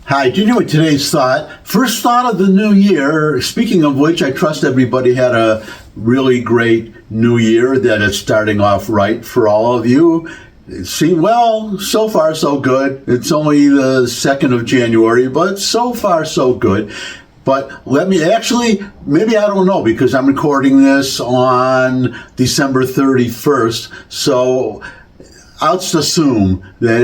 Hi, do you know what today's thought? First thought of the new year. Speaking of which, I trust everybody had a really great new year, that it's starting off right for all of you. Well, so far so good. It's only the 2nd of January, but so far so good. But maybe I don't know, because I'm recording this on December 31st, so I'll just assume that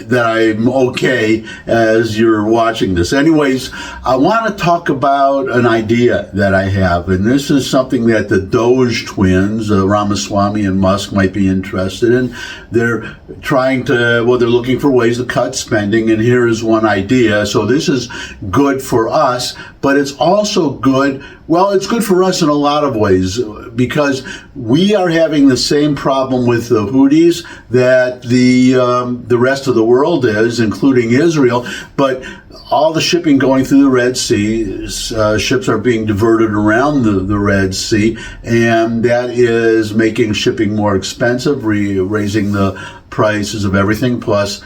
that I'm okay as you're watching this. Anyways, I want to talk about an idea that I have, and this is something that the Doge twins, Ramaswamy and Musk, might be interested in. They're they're looking for ways to cut spending, and here is one idea. So this is good for us, but it's also good. Well, it's good for us in a lot of ways, because we are having the same problem with the Houthis that the rest of the world is, including Israel. But all the shipping going through the Red Sea, ships are being diverted around the Red Sea, and that is making shipping more expensive, raising the prices of everything, plus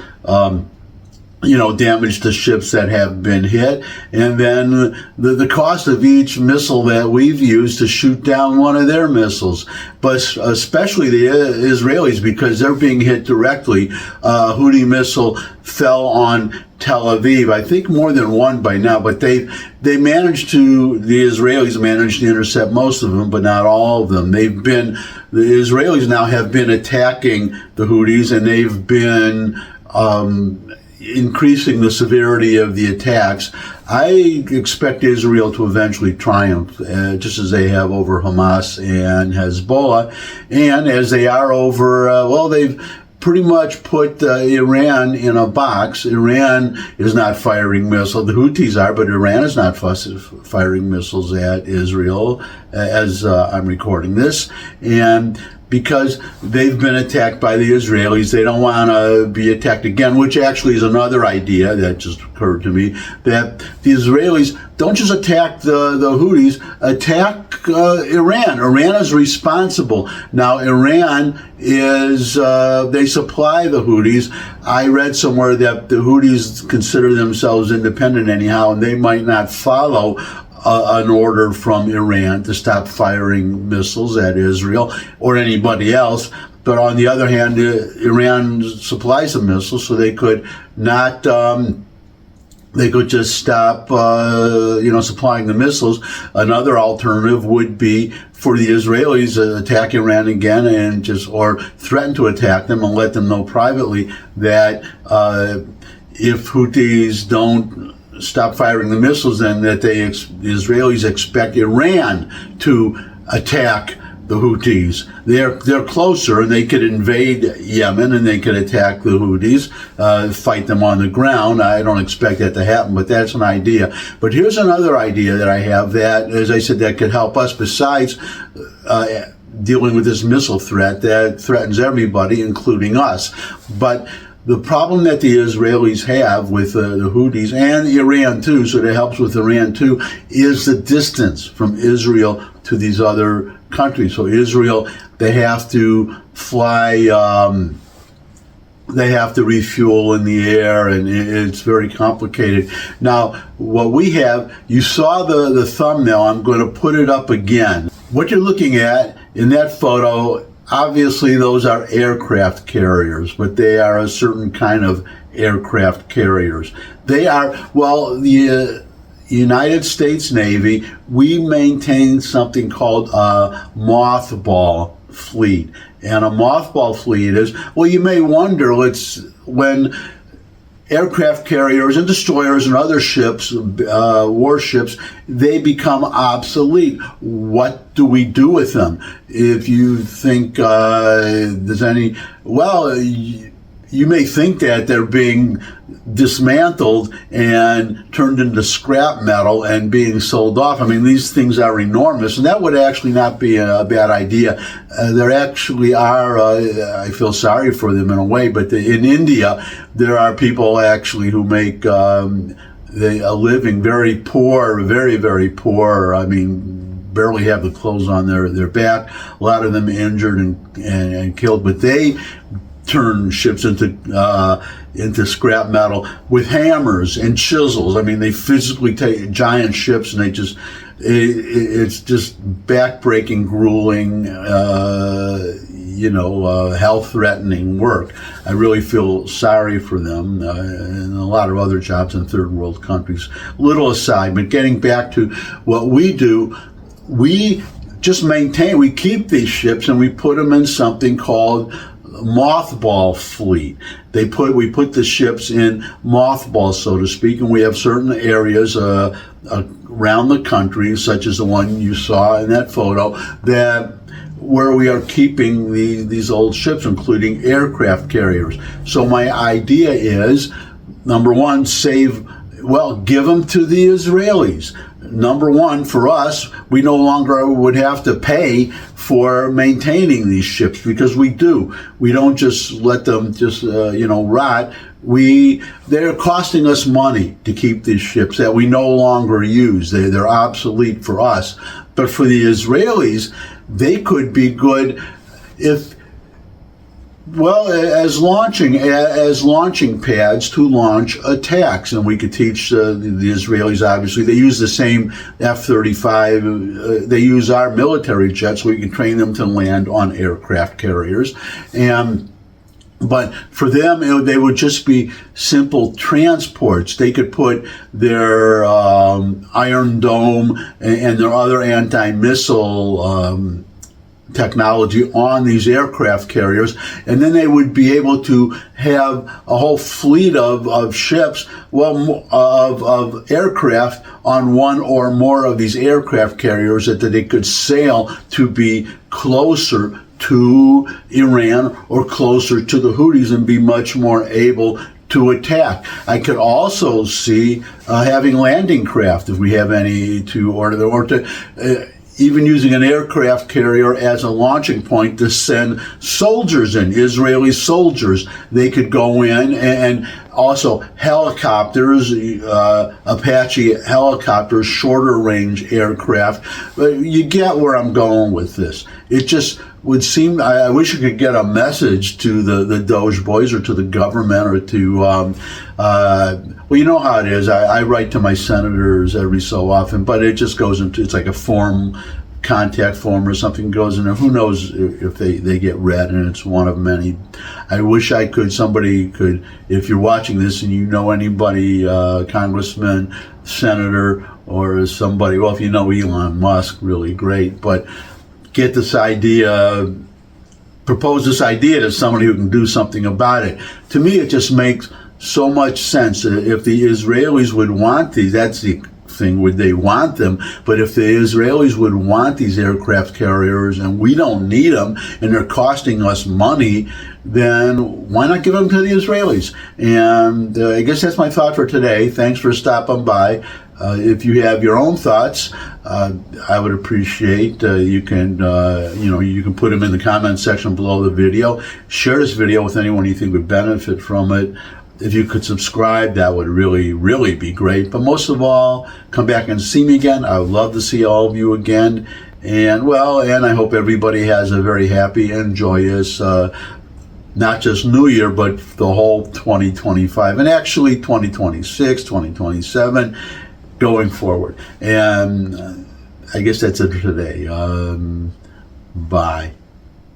damage to ships that have been hit, and then the cost of each missile that we've used to shoot down one of their missiles, but especially the Israelis, because they're being hit directly. Houthi missile fell on Tel Aviv, I think more than one by now, but the Israelis managed to intercept most of them, but not all of them. The Israelis now have been attacking the Houthis, and they've been increasing the severity of the attacks. I expect Israel to eventually triumph, just as they have over Hamas and Hezbollah, and as they are over, they've pretty much put Iran in a box. Iran is not firing missiles. The Houthis are, but Iran is not firing missiles at Israel as I'm recording this. And because they've been attacked by the Israelis, they don't want to be attacked again, which actually is another idea that just occurred to me, that the Israelis don't just attack the Houthis, attack Iran. Iran is responsible. Now, Iran is, they supply the Houthis. I read somewhere that the Houthis consider themselves independent anyhow, and they might not follow an order from Iran to stop firing missiles at Israel or anybody else. But on the other hand, Iran supplies the missiles, so they could not, they could just stop, supplying the missiles. Another alternative would be for the Israelis to attack Iran again or threaten to attack them and let them know privately that if Houthis don't stop firing the missiles, then that the Israelis expect Iran to attack the Houthis. They're closer, and they could invade Yemen, and they could attack the Houthis, fight them on the ground. I don't expect that to happen, but that's an idea. But here's another idea that I have that, as I said, that could help us besides dealing with this missile threat that threatens everybody, including us. But the problem that the Israelis have with the Houthis, and Iran too, so that helps with Iran too, is the distance from Israel to these other countries. So Israel, they have to fly, they have to refuel in the air, and it's very complicated. Now, what we have, you saw the thumbnail, I'm going to put it up again. What you're looking at in that photo, obviously those are aircraft carriers, but they are a certain kind of aircraft carriers. They are, the United States Navy, we maintain something called a mothball fleet. And a mothball fleet is, you may wonder, it's when aircraft carriers and destroyers and other ships, warships, they become obsolete. What do we do with them? If you think there's any, you may think that they're being dismantled and turned into scrap metal and being sold off. I mean, these things are enormous, and that would actually not be a bad idea. There actually are, I feel sorry for them in a way, but in India, there are people actually who make a living, very poor, very, very poor. I mean, barely have the clothes on their back. A lot of them injured and killed, but they turn ships into scrap metal with hammers and chisels. I mean, they physically take giant ships and they just, it's just backbreaking, grueling, health-threatening work. I really feel sorry for them and a lot of other jobs in third world countries. Little aside, but getting back to what we do, we just maintain, we keep these ships and we put them in something called mothball fleet. We put the ships in mothballs, so to speak, and we have certain areas around the country, such as the one you saw in that photo, where we are keeping these old ships, including aircraft carriers. So my idea is, number one, give them to the Israelis. Number one, for us, we no longer would have to pay for maintaining these ships, because we do. We don't just let them rot. They're costing us money to keep these ships that we no longer use. They're obsolete for us. But for the Israelis, they could be good as launching pads to launch attacks, and we could teach the Israelis. Obviously, they use the same F-35. They use our military jets, so we can train them to land on aircraft carriers. But for them, they would just be simple transports. They could put their Iron Dome and their other anti-missile technology on these aircraft carriers, and then they would be able to have a whole fleet of ships, of aircraft on one or more of these aircraft carriers that they could sail to be closer to Iran or closer to the Houthis and be much more able to attack. I could also see having landing craft, if we have any, to order or to even using an aircraft carrier as a launching point to send soldiers in, Israeli soldiers. They could go in, and also helicopters, Apache helicopters, shorter range aircraft. But you get where I'm going with this. It just would seem, I wish you could get a message to the Doge boys or to the government or to, well, you know how it is. I write to my senators every so often, but it just goes into, it's like a contact form or something goes in there. Who knows if they get read, and it's one of many. I wish somebody could, if you're watching this and you know anybody, congressman, senator, or somebody, well, if you know Elon Musk, really great, but get this idea, propose this idea to somebody who can do something about it. To me, it just makes so much sense. If the Israelis would want these, that's the thing, would they want them? But if the Israelis would want these aircraft carriers and we don't need them and they're costing us money, then why not give them to the Israelis? And I guess that's my thought for today. Thanks for stopping by. If you have your own thoughts, I would appreciate, you can put them in the comment section below the video. Share this video with anyone you think would benefit from it. If you could subscribe, that would really, really be great. But most of all, come back and see me again. I would love to see all of you again. And I hope everybody has a very happy and joyous, not just New Year, but the whole 2025, and actually 2026, 2027, going forward. And I guess that's it for today. Bye.